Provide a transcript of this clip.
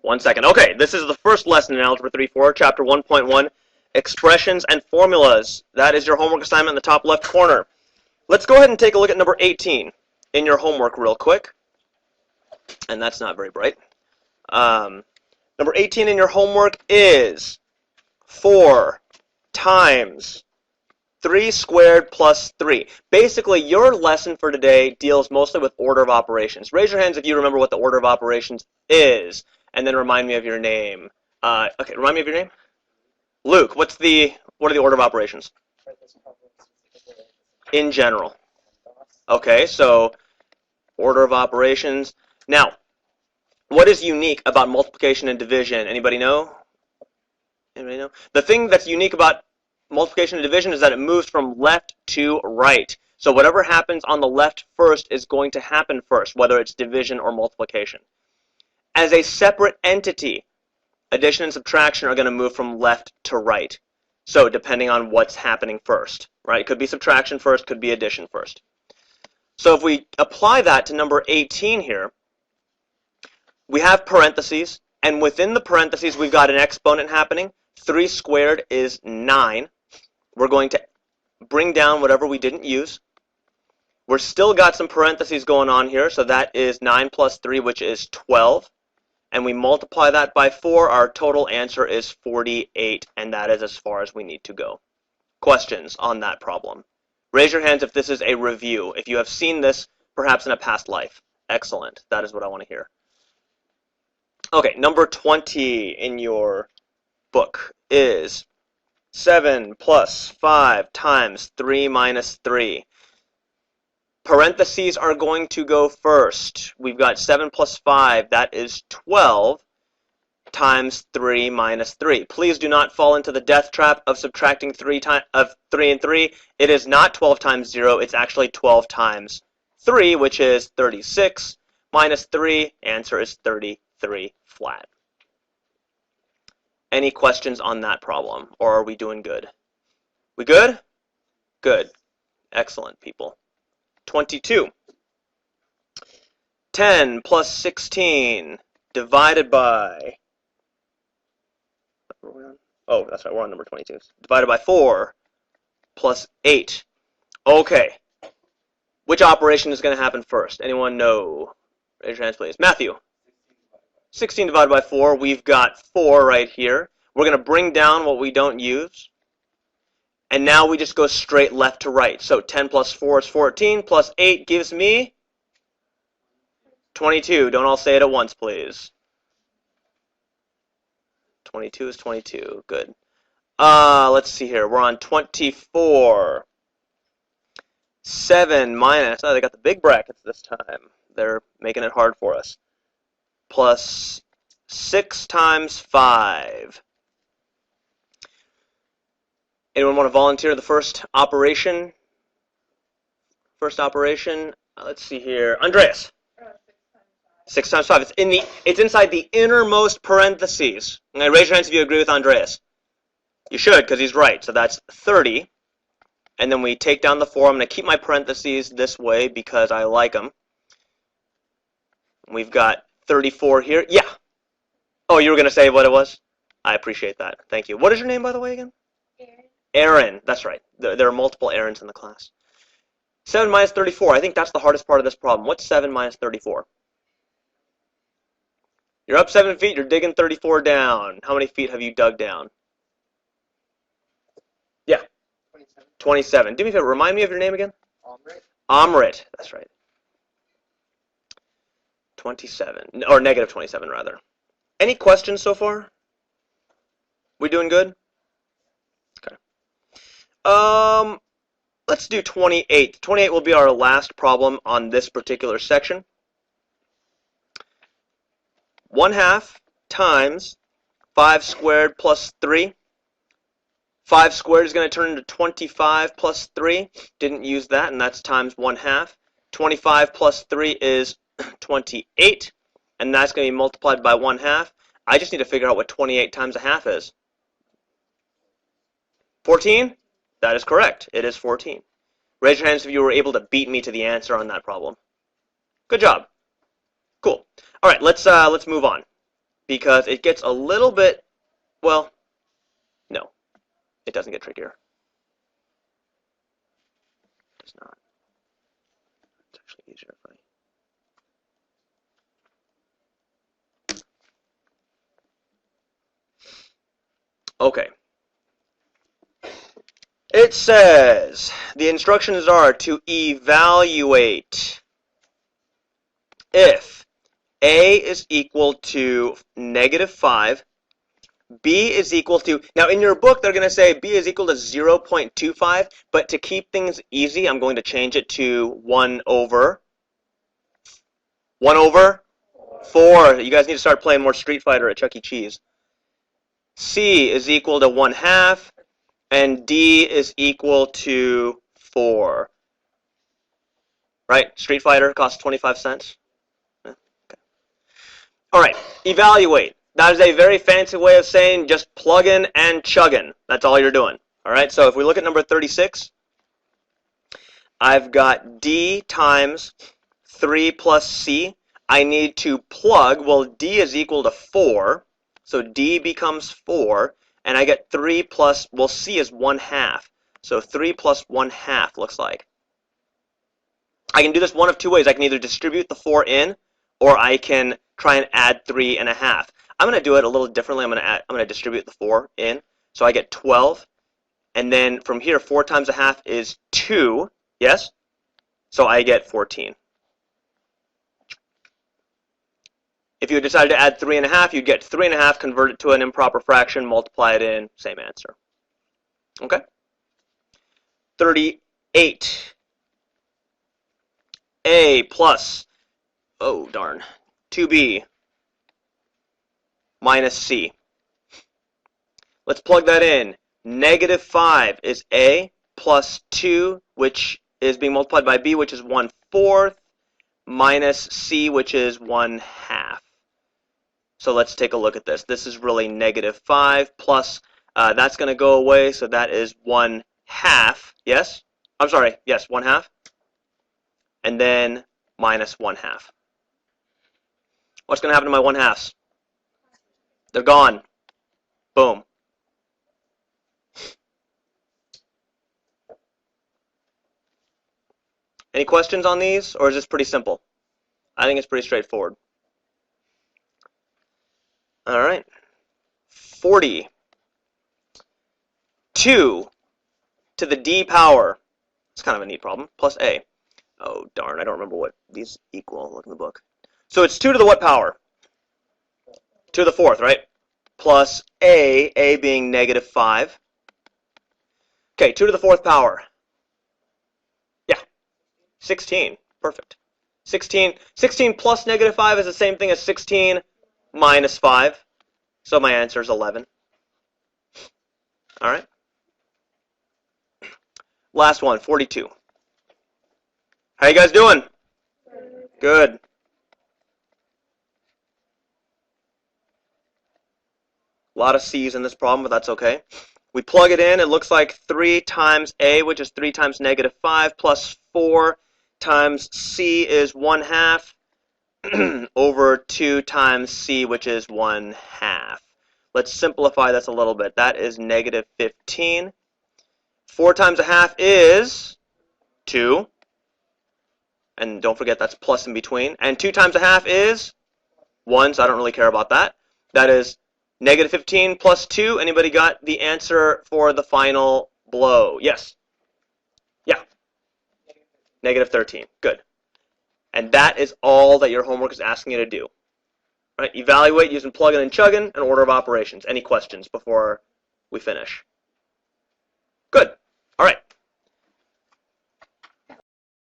1 second. Okay, this is the first lesson in Algebra 3-4, Chapter 1.1, Expressions and Formulas. That is your homework assignment in the top left corner. Let's go ahead and take a look at number 18 in your homework real quick. And that's not very bright. Number 18 in your homework is 4 times 3 squared plus 3. Basically, your lesson for today deals mostly with order of operations. Raise your hands if you remember what the order of operations is, and then remind me of your name. Okay, remind me of your name? Luke. What are the order of operations? In general. Okay, so order of operations. Now, what is unique about multiplication and division? Anybody know? Anybody know? The thing that's unique about multiplication and division is that it moves from left to right. So whatever happens on the left first is going to happen first, whether it's division or multiplication. As a separate entity, addition and subtraction are going to move from left to right. So depending on what's happening first, right? It could be subtraction first, could be addition first. So if we apply that to number 18 here, we have parentheses, and within the parentheses we've got an exponent happening. 3 squared is 9. We're going to bring down whatever we didn't use. We're still got some parentheses going on here, so that is 9 plus 3, which is 12. And we multiply that by 4, our total answer is 48, and that is as far as we need to go. Questions on that problem? Raise your hands if this is a review, if you have seen this perhaps in a past life. Excellent. That is what I want to hear. Okay, number 20 in your book is 7 plus 5 times 3 minus 3. Parentheses are going to go first. We've got 7 plus 5, that is 12, times 3 minus 3. Please do not fall into the death trap of subtracting 3 and 3. It is not 12 times 0, it's actually 12 times 3, which is 36, minus 3, answer is 33 flat. Any questions on that problem, or are we doing good? We good? Good. Excellent, people. 22. 10 plus 16 divided by... Oh, that's right, we're on number 22. Divided by 4 plus 8. Okay. Which operation is going to happen first? Anyone know? Raise your hands, please. Matthew. 16 divided by 4. We've got 4 right here. We're going to bring down what we don't use. And now we just go straight left to right. So 10 plus 4 is 14, plus 8 gives me 22. Don't all say it at once, please. 22 is 22. Good. Let's see here. We're on 24. 7 minus, oh, they got the big brackets this time. They're making it hard for us. Plus 6 times 5. Anyone want to volunteer the first operation? Let's see here. Andreas. 6 times 5. It's inside the innermost parentheses. Okay, raise your hands if you agree with Andreas. You should, because he's right. So that's 30. And then we take down the 4. I'm going to keep my parentheses this way because I like them. We've got 34 here. Yeah. Oh, you were going to say what it was? I appreciate that. Thank you. What is your name, by the way, again? Aaron, that's right. There are multiple Aarons in the class. 7 minus 34. I think that's the hardest part of this problem. What's 7 minus 34? You're up 7 feet. You're digging 34 down. How many feet have you dug down? Yeah. 27. Do me a favor. Remind me of your name again? Amrit. That's right. 27. Or negative 27, rather. Any questions so far? We doing good? Let's do 28. 28 will be our last problem on this particular section. 1/2 times 5 squared plus 3. 5 squared is going to turn into 25 plus 3. Didn't use that, and that's times 1/2. 25 plus 3 is 28, and that's going to be multiplied by 1/2. I just need to figure out what 28 times 1/2 is. 14? That is correct. It is 14. Raise your hands if you were able to beat me to the answer on that problem. Good job. Cool. All right, let's move on. because it gets a little bit, well, no, it doesn't get trickier. It does not. It's actually easier if I... Okay. It says, the instructions are to evaluate if A is equal to -5, B is equal to, now in your book they're going to say B is equal to 0.25, but to keep things easy, I'm going to change it to 1 over 4. You guys need to start playing more Street Fighter at Chuck E. Cheese. C is equal to 1/2, and D is equal to 4. Right? Street Fighter costs 25 cents. Okay. All right, evaluate. That is a very fancy way of saying just plugging and chugging. That's all you're doing. All right, so if we look at number 36, I've got D times 3 plus C. I need to plug. Well, D is equal to 4, so D becomes 4, and I get 3 plus, well, C is 1/2. So 3 plus 1/2 looks like. I can do this one of two ways. I can either distribute the 4 in, or I can try and add 3.5. I'm going to do it a little differently. I'm going to distribute the 4 in. So I get 12. And then from here, 4 times 1/2 is 2. Yes? So I get 14. If you decided to add 3.5, you'd get 3.5, convert it to an improper fraction, multiply it in, same answer. Okay? 38. A plus, oh darn, 2B minus C. Let's plug that in. -5 is A plus 2, which is being multiplied by B, which is 1/4, minus C, which is 1/2. So let's take a look at this. This is really -5 plus, that's going to go away, so that is 1/2. Yes? I'm sorry, yes, 1/2. And then minus 1/2. What's going to happen to my 1/2s? They're gone. Boom. Any questions on these, or is this pretty simple? I think it's pretty straightforward. All right. 40. 2 to the D power. It's kind of a neat problem. Plus A. Oh, darn. I don't remember what these equal. Look in the book. So it's 2 to the what power? 2 to the 4th, right? Plus A being -5. Okay, 2 to the 4th power. Yeah, 16. Perfect. 16 plus -5 is the same thing as 16 minus 5. So my answer is 11. All right. Last one, 42. How you guys doing? Good. A lot of C's in this problem, but that's okay. We plug it in. It looks like 3 times A, which is 3 times -5, plus 4 times C is 1/2 over 2 times C, which is 1/2. Let's simplify this a little bit. That is -15. 4 times 1/2 is 2. And don't forget that's plus in between. And 2 times 1/2 is 1, so I don't really care about that. That is -15 plus 2. Anybody got the answer for the final blow? Yes. Yeah. -13. Good. And that is all that your homework is asking you to do. Right? Evaluate using plugging and chugging and order of operations. Any questions before we finish? Good. All right.